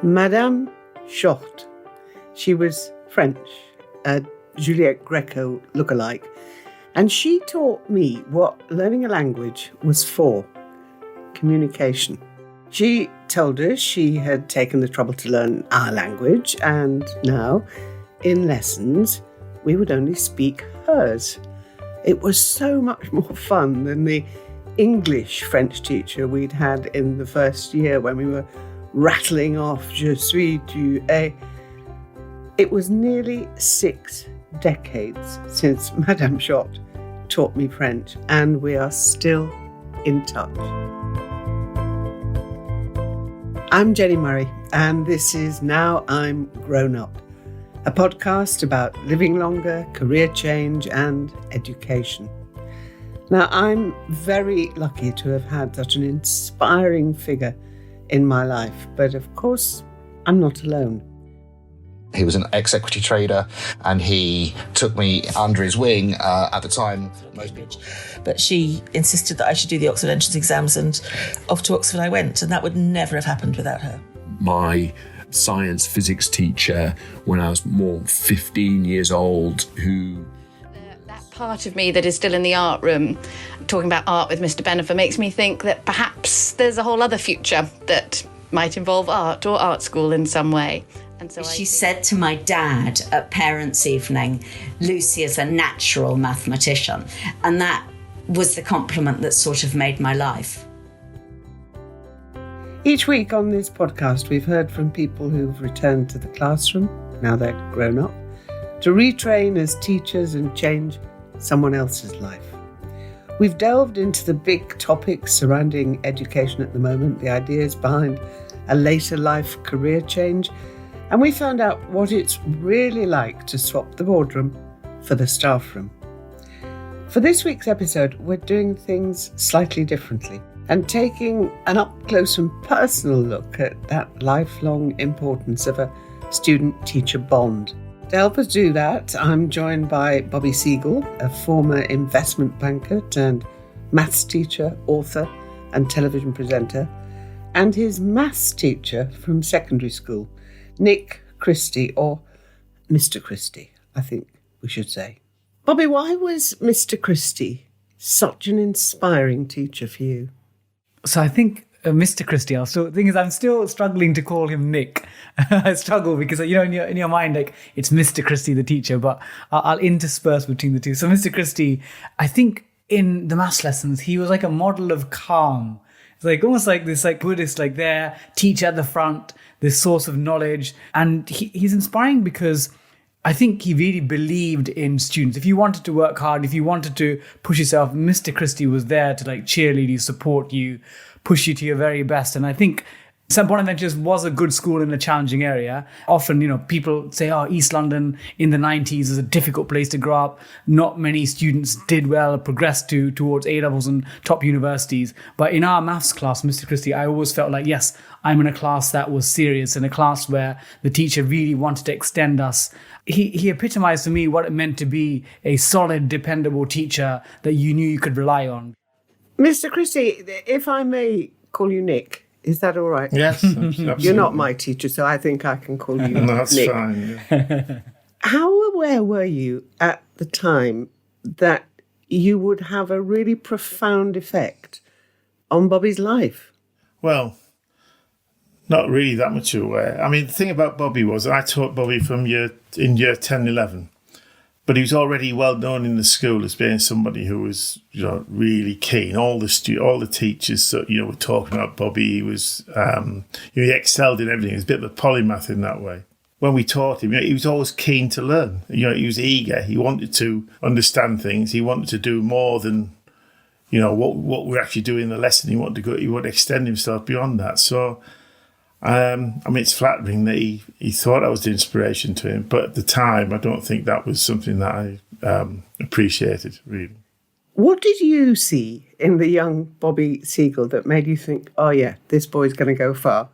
Madame Short. She was French, a Juliette Greco lookalike, and she taught me what learning a language was for: communication. She told us she had taken the trouble to learn our language, and now, in lessons, we would only speak hers. It was so much more fun than the English French teacher we'd had in the first year when we were rattling off je suis, tu es. It was nearly 6 decades since Madame Short taught me French, and we are still in touch. I'm Jenni Murray, and this is Now I'm Grown Up, a podcast about living longer, career change, and education. Now, I'm very lucky to have had such an inspiring figure in my life, but of course, I'm not alone. He was an ex-equity trader, and he took me under his wing at the time. But she insisted that I should do the Oxford entrance exams, and off to Oxford I went, and that would never have happened without her. My science physics teacher, when I was more 15 years old, who... That part of me that is still in the art room, talking about art with Mr Bennifer, makes me think that perhaps there's a whole other future that might involve art or art school in some way. And so she said to my dad at parents' evening, Lucy is a natural mathematician. And that was the compliment that sort of made my life. Each week on this podcast, we've heard from people who've returned to the classroom, now they're grown up, to retrain as teachers and change someone else's life. We've delved into the big topics surrounding education at the moment, the ideas behind a later life career change, and we found out what it's really like to swap the boardroom for the staff room. For this week's episode, we're doing things slightly differently and taking an up-close and personal look at that lifelong importance of a student-teacher bond. To help us do that, I'm joined by Bobby Seagull, a former investment banker turned maths teacher, author and television presenter, and his maths teacher from secondary school, Nick Christie, or Mr Christie, I think we should say. Bobby, why was Mr Christie such an inspiring teacher for you? So I think Mr Christie, I'm still struggling to call him Nick. I struggle because, in your mind, like, it's Mr Christie, the teacher, but I'll intersperse between the two. So Mr Christie, I think in the maths lessons, he was like a model of calm. It's like almost like this like Buddhist, like there, teacher at the front, this source of knowledge. And he's inspiring because I think he really believed in students. If you wanted to work hard, if you wanted to push yourself, Mr Christie was there to like cheerlead you, support you, push you to your very best. And I think St Bonaventure's was a good school in a challenging area. Often, people say, East London in the 90s is a difficult place to grow up. Not many students did well, progressed towards A-levels and top universities. But in our maths class, Mr Christie, I always felt like, yes, I'm in a class that was serious, in a class where the teacher really wanted to extend us. He epitomized to me what it meant to be a solid, dependable teacher that you knew you could rely on. Mr Christie, if I may call you Nick, is that all right? Yes, absolutely. You're not my teacher, so I think I can call you Nick. That's fine. Yeah. How aware were you at the time that you would have a really profound effect on Bobby's life? Well, not really that much aware. I mean, the thing about Bobby was I taught Bobby from year 10, 11. But he was already well known in the school as being somebody who was, really keen. All the teachers, were talking about Bobby. He was, he excelled in everything. He was a bit of a polymath in that way. When we taught him, he was always keen to learn. He was eager. He wanted to understand things. He wanted to do more than, what we're actually doing in the lesson. He wanted to extend himself beyond that. So, it's flattering that he thought I was the inspiration to him, but at the time, I don't think that was something that I appreciated, really. What did you see in the young Bobby Seagull that made you think, oh yeah, this boy's going to go far?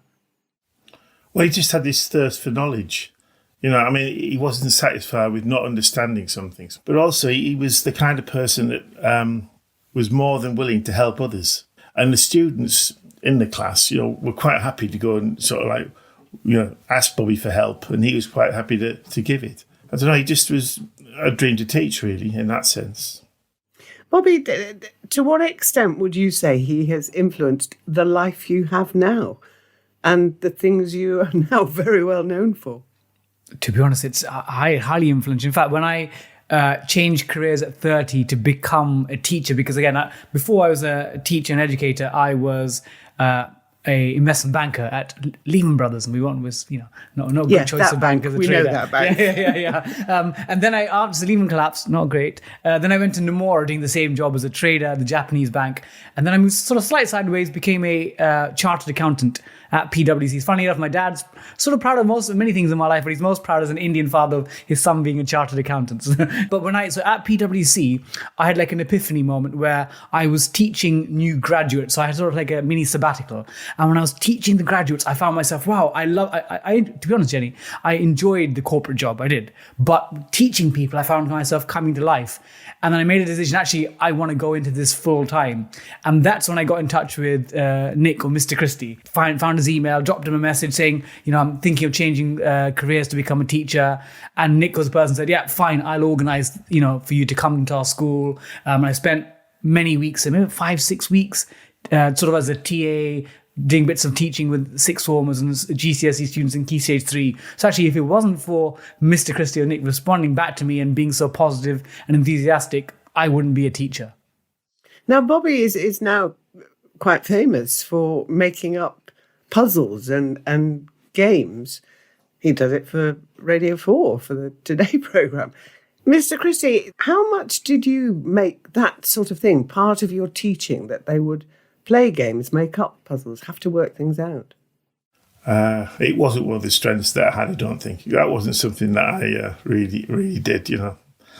Well, he just had this thirst for knowledge. He wasn't satisfied with not understanding some things, but also he was the kind of person that was more than willing to help others. And the students in the class, were quite happy to go and sort of like asked Bobby for help, and he was quite happy to give it. I don't know, he just was a dream to teach, really, in that sense. Bobby, to what extent would you say he has influenced the life you have now and the things you are now very well known for? To be honest, it's highly influential. In fact, when I changed careers at 30 to become a teacher, because again, before I was a teacher and educator, I was a investment banker at Lehman Brothers, and we was not a good choice of bank as a trader. We know that bank. And then after the Lehman collapse, not great. Then I went to Nomura doing the same job as a trader at the Japanese bank, and then I moved sort of slight sideways, became a chartered accountant at PwC. Funny enough, my dad's sort of proud of many things in my life, but he's most proud as an Indian father of his son being a chartered accountant. But so at PwC, I had like an epiphany moment where I was teaching new graduates. So I had sort of like a mini sabbatical. And when I was teaching the graduates, I found myself, wow, to be honest, Jenny, I enjoyed the corporate job, I did. But teaching people, I found myself coming to life. And then I made a decision, actually, I want to go into this full time. And that's when I got in touch with Nick, or Mr Christie. Found his email, dropped him a message saying, I'm thinking of changing careers to become a teacher. And Nick was the person who said, yeah, fine, I'll organise, for you to come into our school. And I spent many weeks, maybe 5-6 weeks, sort of as a TA, doing bits of teaching with sixth formers and GCSE students in Key Stage 3. So actually, if it wasn't for Mr Christie or Nick responding back to me and being so positive and enthusiastic, I wouldn't be a teacher. Now, Bobby is now quite famous for making up puzzles and games. He does it for Radio 4, for the Today programme. Mr Christie, how much did you make that sort of thing part of your teaching, that they would play games, make up puzzles, have to work things out? It wasn't one of the strengths that I had, I don't think. That wasn't something that I really did,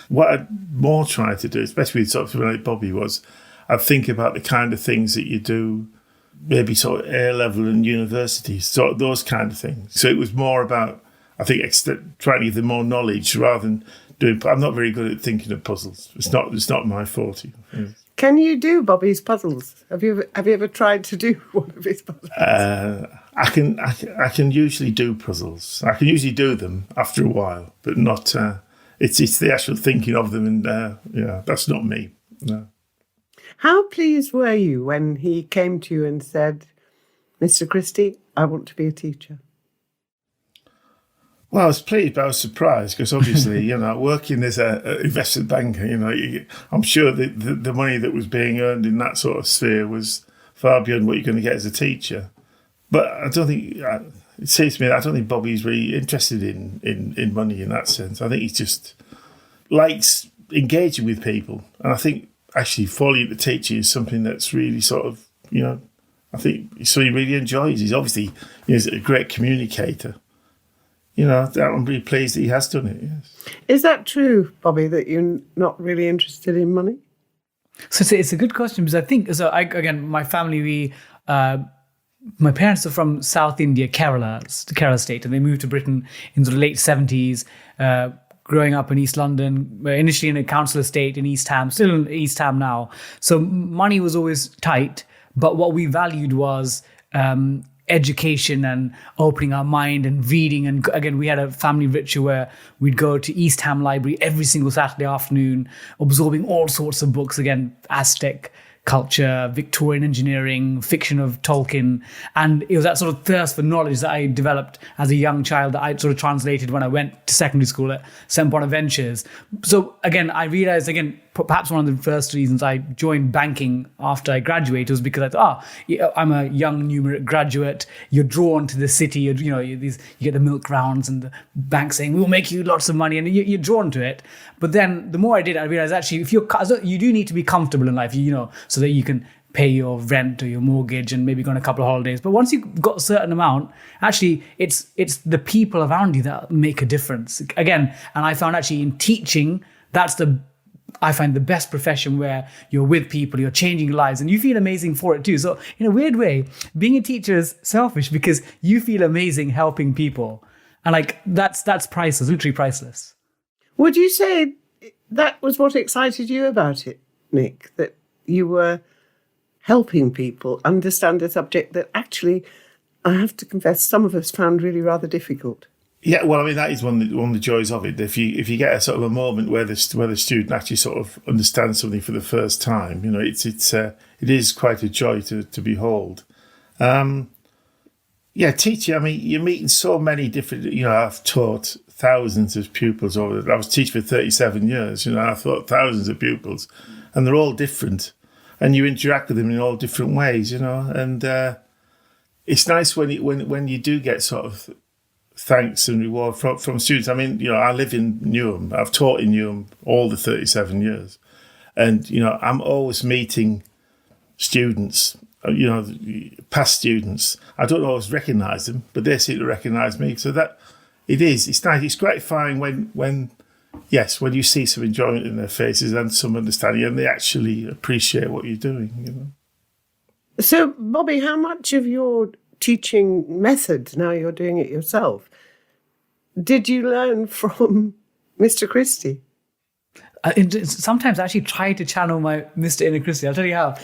What I more tried to do, especially with sort of like Bobby, was I'd think about the kind of things that you do, maybe sort of A-level and university, sort of those kind of things. So it was more about, I think, trying to give them more knowledge rather than doing. I'm not very good at thinking of puzzles. It's not my forte. Can you do Bobby's puzzles? Have you ever tried to do one of his puzzles? I can usually do puzzles. I can usually do them after a while, but not. It's the actual thinking of them, and that's not me. No. How pleased were you when he came to you and said, "Mr Christie, I want to be a teacher"? Well, I was pleased, but I was surprised because obviously, working as an investment banker, I'm sure the money that was being earned in that sort of sphere was far beyond what you're going to get as a teacher. But I don't think, it seems to me, I don't think Bobby's really interested in money in that sense. I think he just likes engaging with people. And I think actually falling into teaching is something that's really sort of, I think so he really enjoys. He's obviously he's a great communicator. I'm really pleased that he has done it, yes. Is that true, Bobby, that you're not really interested in money? So it's a good question, because I think, my family, my parents are from South India, Kerala state, and they moved to Britain in the late 70s, growing up in East London, initially in a council estate in East Ham, still in East Ham now. So money was always tight, but what we valued was education and opening our mind and reading. And again, we had a family ritual where we'd go to East Ham Library every single Saturday afternoon, absorbing all sorts of books, again, Aztec culture, Victorian engineering, fiction of Tolkien. And it was that sort of thirst for knowledge that I developed as a young child that I sort of translated when I went to secondary school at St Bonaventures. So again, I realized, perhaps one of the first reasons I joined banking after I graduated was because I thought, I'm a young numeric graduate. You're drawn to the city. You get the milk rounds and the bank saying, we'll make you lots of money, and you're drawn to it. But then the more I did, I realized actually, you do need to be comfortable in life, so that you can pay your rent or your mortgage and maybe go on a couple of holidays. But once you've got a certain amount, actually, it's the people around you that make a difference. Again, and I found actually in teaching, I find the best profession where you're with people, you're changing lives, and you feel amazing for it too. So in a weird way, being a teacher is selfish because you feel amazing helping people. And that's priceless, literally priceless. Would you say that was what excited you about it, Nick? That you were helping people understand a subject that actually I have to confess, some of us found really rather difficult. Yeah, well, I mean, that is one of the joys of it. If you get a sort of a moment where the student actually sort of understands something for the first time, you know, it is quite a joy to behold. Yeah, teaching. I mean, you're meeting so many different. You know, I've taught thousands of pupils over. I was teaching for 37 years. You know, I've taught thousands of pupils, and they're all different, and you interact with them in all different ways. You know, and it's nice when you do get sort of thanks and reward from students. I mean, you know, I live in Newham. I've taught in Newham all the 37 years. And, you know, I'm always meeting students, you know, past students. I don't always recognise them, but they seem to recognise me. So that it's nice. It's gratifying when you see some enjoyment in their faces and some understanding, and they actually appreciate what you're doing, you know. So, Bobby, how much of your teaching methods, now you're doing it yourself, did you learn from Mr Christie? Sometimes I actually try to channel my Mr. Inner Christie. I'll tell you how.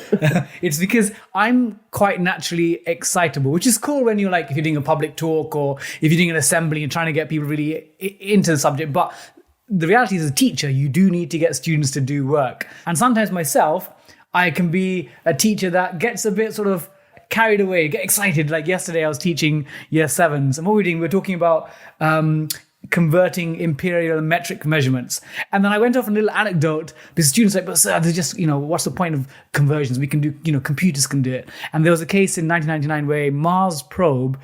It's because I'm quite naturally excitable, which is cool when you're like, if you're doing a public talk or if you're doing an assembly and trying to get people really into the subject. But the reality is, as a teacher, you do need to get students to do work. And sometimes myself, I can be a teacher that gets a bit sort of carried away, get excited. Like yesterday I was teaching year 7s, and what we're doing, we're talking about converting imperial and metric measurements. And then I went off on a little anecdote. The students like, but sir, there's just, you know, what's the point of conversions? We can do, you know, computers can do it. And there was a case in 1999 where a Mars probe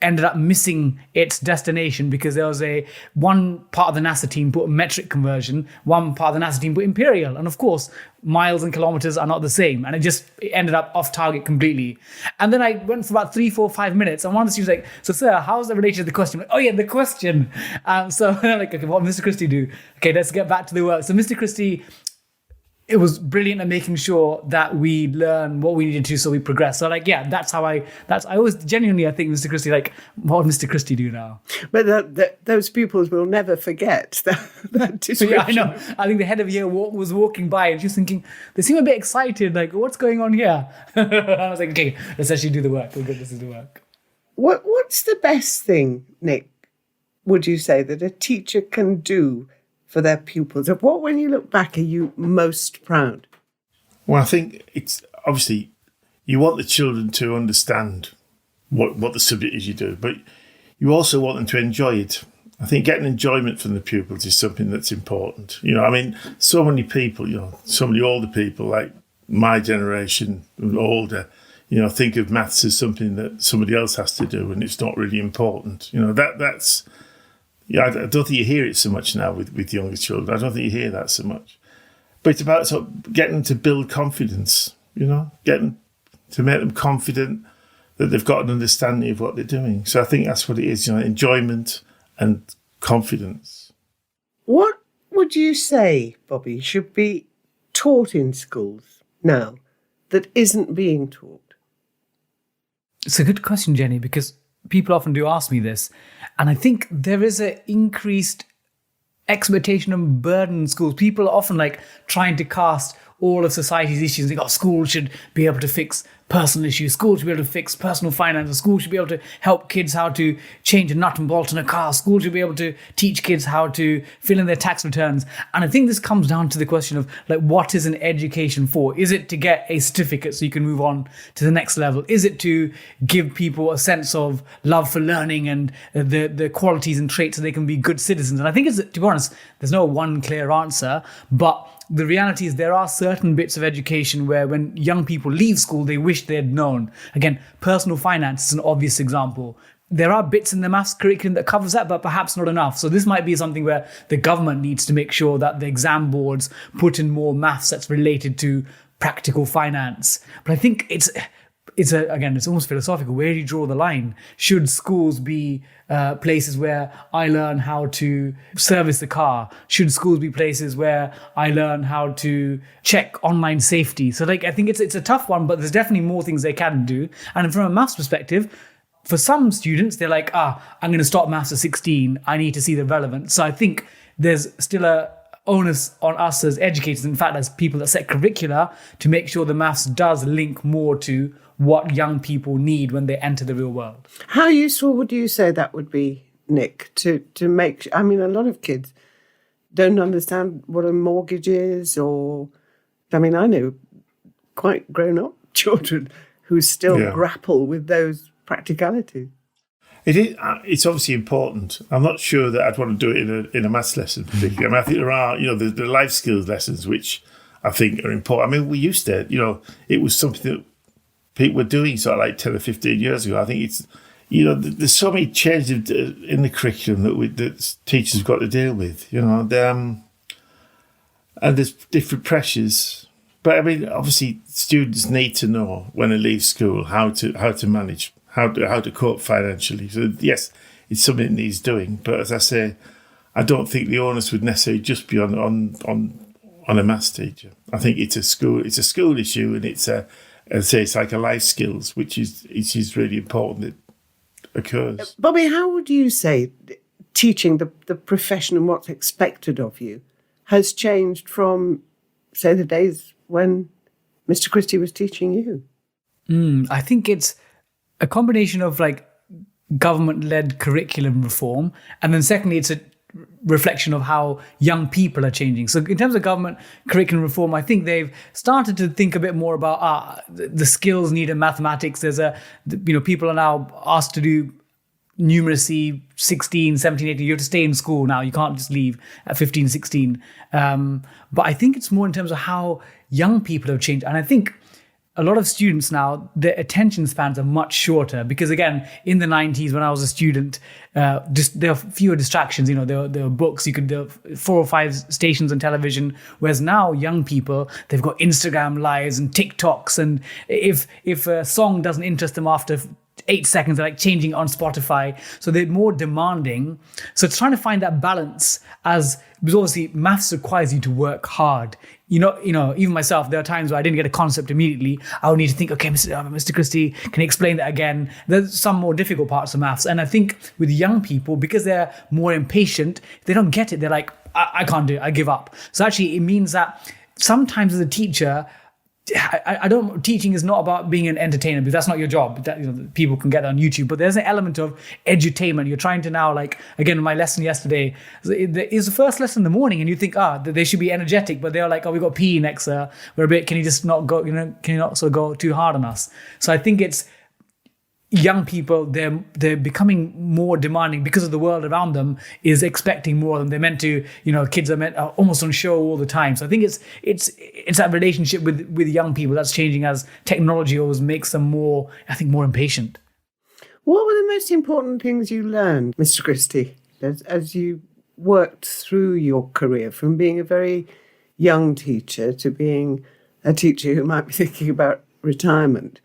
ended up missing its destination because there was one part of the NASA team put metric conversion, one part of the NASA team put imperial. And of course, miles and kilometers are not the same. And it ended up off target completely. And then I went for about 3, 4, 5 minutes. And one of the students like, so sir, how's that related to the question? I'm like, oh yeah, the question. So I'm like, okay, what did Mr. Christie do? Okay, let's get back to the work. So Mr. Christie, it was brilliant at making sure that we learn what we needed to so we progress. So like, yeah, I always genuinely, I think Mr. Christie, like, what would Mr. Christie do now? But those pupils will never forget that description. Yeah, I know. I think the head of year was walking by and she was thinking, they seem a bit excited, like, what's going on here? I was like, okay, let's actually do the work. We're good, this is the work. What's the best thing, Nick, would you say, that a teacher can do for their pupils? Of what, when you look back, are you most proud? Well, I think it's obviously you want the children to understand what the subject is you do, but you also want them to enjoy it. I think getting enjoyment from the pupils is something that's important. You know, I mean, so many people, you know, so many older people like my generation and older, you know, think of maths as something that somebody else has to do and it's not really important. You know, that's. Yeah, I don't think you hear it so much now with younger children. I don't think you hear that so much. But it's about sort of getting them to build confidence, you know, getting to make them confident that they've got an understanding of what they're doing. So I think that's what it is, you know, enjoyment and confidence. What would you say, Bobby, should be taught in schools now that isn't being taught? It's a good question, Jenny, because people often do ask me this. And I think there is an increased expectation and burden in schools. People are often like trying to cast all of society's issues. They think, schools should be able to fix personal issues. Schools should be able to fix personal finance. Schools should be able to help kids how to change a nut and bolt in a car. Schools should be able to teach kids how to fill in their tax returns. And I think this comes down to the question of like, what is an education for? Is it to get a certificate so you can move on to the next level? Is it to give people a sense of love for learning and the qualities and traits so they can be good citizens? And I think to be honest, there's no one clear answer, but the reality is there are certain bits of education where when young people leave school, they wish they had known. Again, personal finance is an obvious example. There are bits in the maths curriculum that covers that, but perhaps not enough. So this might be something where the government needs to make sure that the exam boards put in more maths that's related to practical finance. But I think it's almost philosophical. Where do you draw the line? Should schools be places where I learn how to service the car? Should schools be places where I learn how to check online safety? So like, I think it's a tough one, but there's definitely more things they can do. And from a maths perspective, for some students, they're like, I'm going to stop maths at 16. I need to see the relevance. So I think there's still a onus on us as educators, in fact, as people that set curricula, to make sure the maths does link more to what young people need when they enter the real world. How useful would you say that would be, Nick, to make... I mean, a lot of kids don't understand what a mortgage is, or... I mean, I know quite grown-up children who still grapple with those practicalities. It's obviously important. I'm not sure that I'd want to do it in a maths lesson particularly. I mean, I think there are, the life skills lessons which I think are important. I mean, we used to, it was something that people were doing sort of like 10 or 15 years ago. I think it's, there's so many changes in the curriculum that teachers have got to deal with, and there's different pressures. But I mean, obviously, students need to know when they leave school how to manage, how to cope financially. So yes, it's something that needs doing. But as I say, I don't think the onus would necessarily just be on a maths teacher. I think it's a school issue, and it's like a life skills, which is really important that occurs. Bobby, how would you say teaching the profession and what's expected of you has changed from, say, the days when Mr Christie was teaching you? I think it's a combination of like government-led curriculum reform, and then secondly, it's a reflection of how young people are changing. So in terms of government curriculum reform, I think they've started to think a bit more about the skills needed in mathematics. People are now asked to do numeracy 16, 17, 18. You have to stay in school now. You can't just leave at 15, 16. But I think it's more in terms of how young people have changed. And I think a lot of students now, their attention spans are much shorter because, again, in the 90s when I was a student, there were fewer distractions. There were books, there were 4 or 5 stations on television, whereas now young people, they've got Instagram lives and TikToks, and if a song doesn't interest them after 8 seconds, they're like changing it on Spotify. So they're more demanding. So it's trying to find that balance, because obviously maths requires you to work hard. Even myself, there are times where I didn't get a concept immediately. I would need to think, okay, Mr Christie, can you explain that again? There's some more difficult parts of maths. And I think with young people, because they're more impatient, they don't get it. They're like, I can't do it, I give up. So actually it means that sometimes as a teacher, teaching is not about being an entertainer, because that's not your job. People can get that on YouTube, but there's an element of edutainment. You're trying to now, like, again, my lesson yesterday is the first lesson in the morning, and you think, they should be energetic, but they're like, we've got PE next, we're a bit, can you just not go, can you not sort of go too hard on us? So I think it's young people, they're becoming more demanding because of the world around them is expecting more than they're meant to. Kids are almost on show all the time. So I think it's that relationship with young people that's changing as technology always makes them more impatient. What were the most important things you learned, Mr Christie, as you worked through your career, from being a very young teacher to being a teacher who might be thinking about retirement?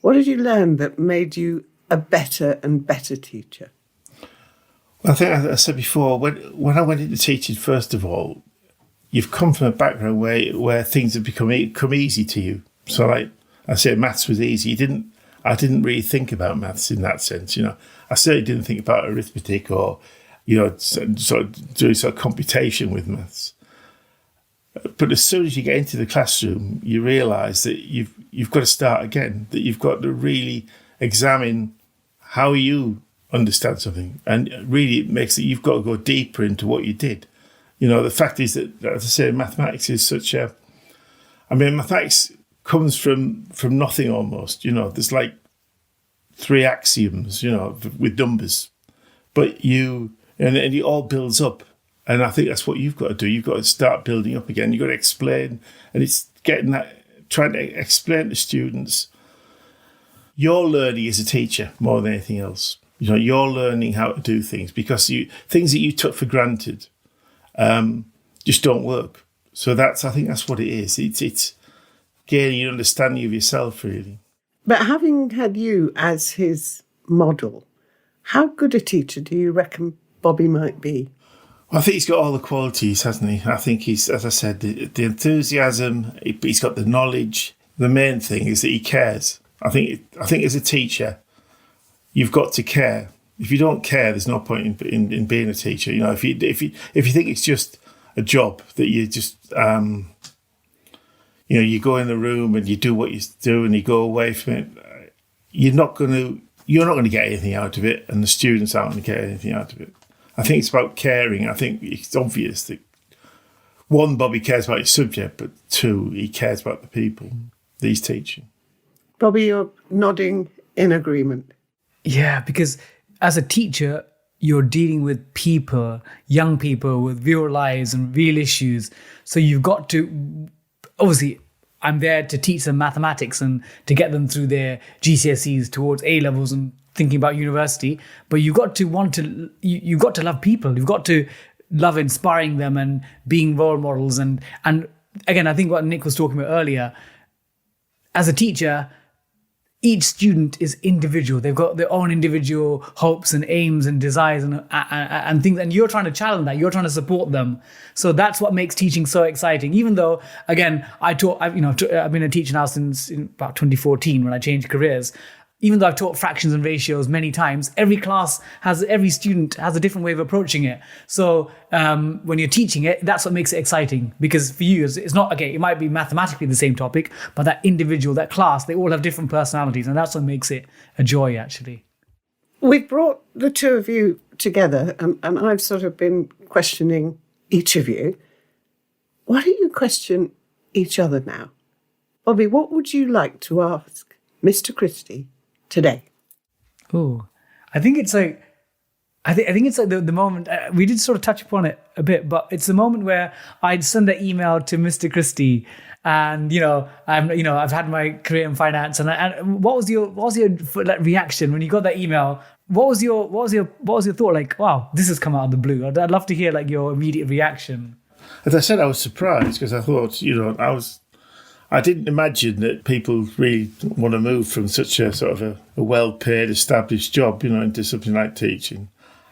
What did you learn that made you a better and better teacher? Well, I think I said before, when I went into teaching, first of all, you've come from a background where things have come easy to you. So, like I said, maths was easy. I didn't really think about maths in that sense. I certainly didn't think about arithmetic or sort of doing sort of computation with maths. But as soon as you get into the classroom, you realise that you've got to start again, that you've got to really examine how you understand something. And really it makes it, you've got to go deeper into what you did. The fact is that, as I say, mathematics is mathematics comes from nothing almost. There's like 3 axioms, with numbers. But and it all builds up. And I think that's what you've got to do. You've got to start building up again. You've got to explain. And it's trying to explain to students your learning as a teacher more than anything else. You're learning how to do things because things that you took for granted just don't work. So I think that's what it is. It's gaining an understanding of yourself, really. But having had you as his model, how good a teacher do you reckon Bobby might be? I think he's got all the qualities, hasn't he? I think he's, as I said, the enthusiasm, he's got the knowledge. The main thing is that he cares. I think as a teacher, you've got to care. If you don't care, there's no point in being a teacher. If you think it's just a job that you just, you go in the room and you do what you do and you go away from it. You're not going to get anything out of it, and the students aren't going to get anything out of it. I think it's about caring. I think it's obvious that, one, Bobby cares about his subject, but two, he cares about the people that he's teaching. Bobby, you're nodding in agreement. Yeah, because as a teacher, you're dealing with people, young people with real lives and real issues. So you've got to, obviously, I'm there to teach them mathematics and to get them through their GCSEs towards A-levels and thinking about university. But you've got to you've got to love people. You've got to love inspiring them and being role models. And again, I think what Nick was talking about earlier, as a teacher, each student is individual. They've got their own individual hopes and aims and desires and things. And you're trying to challenge that. You're trying to support them. So that's what makes teaching so exciting. Even though, again, I've been a teacher now since about 2014 when I changed careers. Even though I've taught fractions and ratios many times, every student has a different way of approaching it. So when you're teaching it, that's what makes it exciting. Because for you, it's not, okay, it might be mathematically the same topic, but that individual, that class, they all have different personalities. And that's what makes it a joy, actually. We've brought the two of you together, and I've sort of been questioning each of you. Why don't you question each other now? Bobby, what would you like to ask Mr. Christie today? Oh, I think it's like, I think it's like the moment, we did sort of touch upon it a bit, but it's the moment where I'd send an email to Mr. Christie and, I've had my career in finance and what was your reaction when you got that email? What was your thought? Like, wow, this has come out of the blue. I'd love to hear like your immediate reaction. As I said, I was surprised because I thought, I didn't imagine that people really want to move from such a sort of a well-paid, established job, into something like teaching.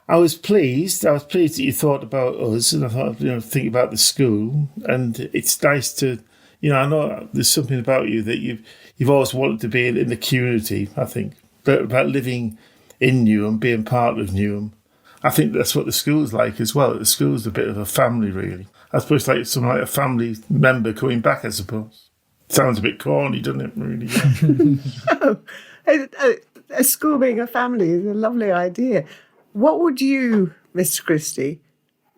I was pleased. I was pleased that you thought about us, and I thought, think about the school. And it's nice to, I know there's something about you that you've always wanted to be in the community. I think, but about living in Newham, being part of Newham. I think that's what the school's like as well. The school's a bit of a family, really. I suppose like something like a family member coming back, I suppose. Sounds a bit corny, doesn't it, really? A school being a family is a lovely idea. What would you, Mr. Christie,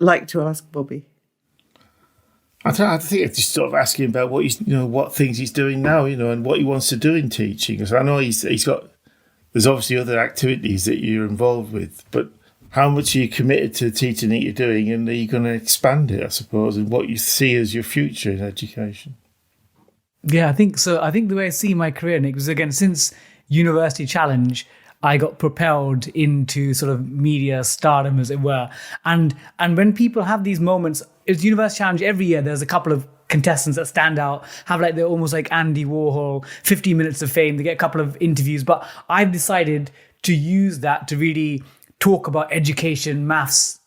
like to ask Bobby? I think it's just sort of asking about what what things he's doing now, and what he wants to do in teaching. Because I know there's obviously other activities that you're involved with, but how much are you committed to the teaching that you're doing, and are you going to expand it, I suppose, and what you see as your future in education? Yeah, I think so. I think the way I see my career, Nick, was again, since University Challenge, I got propelled into sort of media stardom, as it were. And when people have these moments, it's University Challenge every year, there's a couple of contestants that stand out, they're almost like Andy Warhol, 15 minutes of fame, they get a couple of interviews. But I've decided to use that to really talk about education, maths,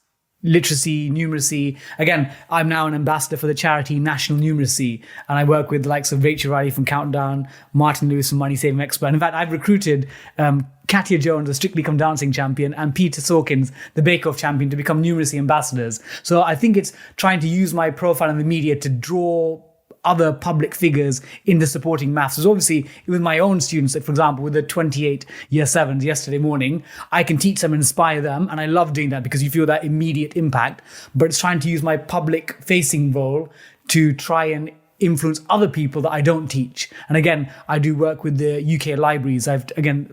literacy, numeracy. Again, I'm now an ambassador for the charity National Numeracy, and I work with the likes of Rachel Riley from Countdown, Martin Lewis from Money Saving Expert. In fact, I've recruited Katia Jones, the Strictly Come Dancing champion, and Peter Sawkins, the Bake Off champion, to become numeracy ambassadors. So I think it's trying to use my profile in the media to draw other public figures into supporting maths. So obviously, with my own students, like for example, with the 28 year 7s yesterday morning, I can teach them and inspire them. And I love doing that because you feel that immediate impact. But it's trying to use my public facing role to try and influence other people that I don't teach. And again, I do work with the UK libraries.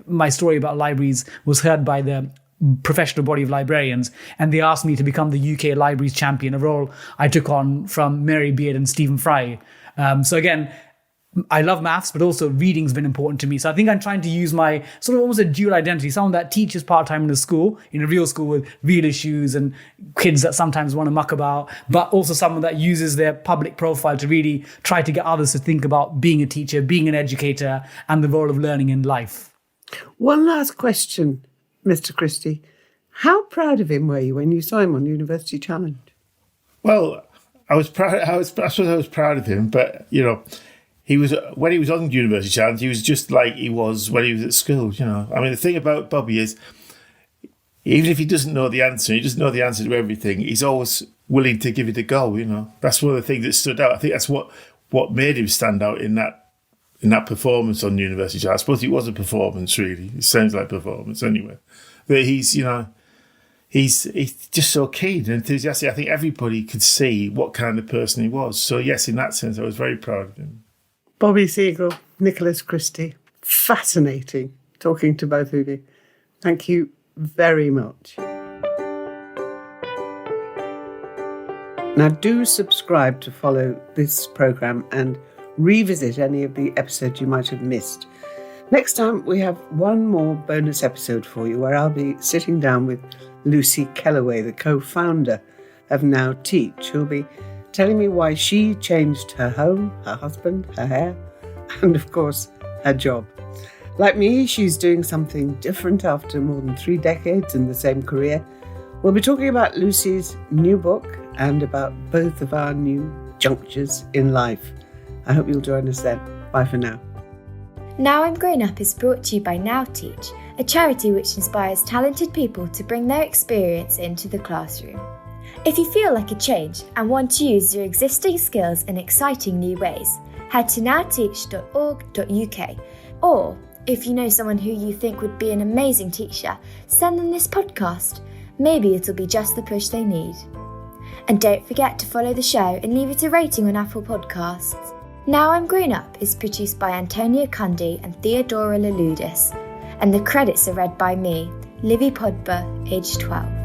My story about libraries was heard by the professional body of librarians, and they asked me to become the UK Libraries Champion, a role I took on from Mary Beard and Stephen Fry. So again, I love maths, but also reading's been important to me. So I think I'm trying to use my sort of almost a dual identity, someone that teaches part-time in a school, in a real school with real issues and kids that sometimes want to muck about, but also someone that uses their public profile to really try to get others to think about being a teacher, being an educator, and the role of learning in life. One last question, Mr. Christie. How proud of him were you when you saw him on University Challenge? Well, I was proud. I suppose I was proud of him, but he was, when he was on University Challenge, he was just like he was when he was at school. I mean, the thing about Bobby is, even if he doesn't know the answer, he doesn't know the answer to everything. He's always willing to give it a go, you know. That's one of the things that stood out. I think that's what made him stand out in that performance on University Child. I suppose it was a performance, really. It sounds like performance anyway. But he's, you know, he's just so keen and enthusiastic. I think everybody could see what kind of person he was. So yes, in that sense, I was very proud of him. Bobby Seagull, Nicholas Christie, fascinating talking to both of you. Thank you very much. Now do subscribe to follow this programme and revisit any of the episodes you might have missed. Next time we have one more bonus episode for you where I'll be sitting down with Lucy Kellaway, the co-founder of Now Teach, who'll be telling me why she changed her home, her husband, her hair, and of course her job. Like me, she's doing something different after more than 3 decades in the same career. We'll be talking about Lucy's new book and about both of our new junctures in life. I hope you'll join us then. Bye for now. Now I'm Grown Up is brought to you by Now Teach, a charity which inspires talented people to bring their experience into the classroom. If you feel like a change and want to use your existing skills in exciting new ways, head to nowteach.org.uk. Or, if you know someone who you think would be an amazing teacher, send them this podcast. Maybe it'll be just the push they need. And don't forget to follow the show and leave it a rating on Apple Podcasts. Now I'm Grown Up is produced by Antonia, Cundy and Theodora Louloudis, and the credits are read by me, Livvie Podbur, aged 12.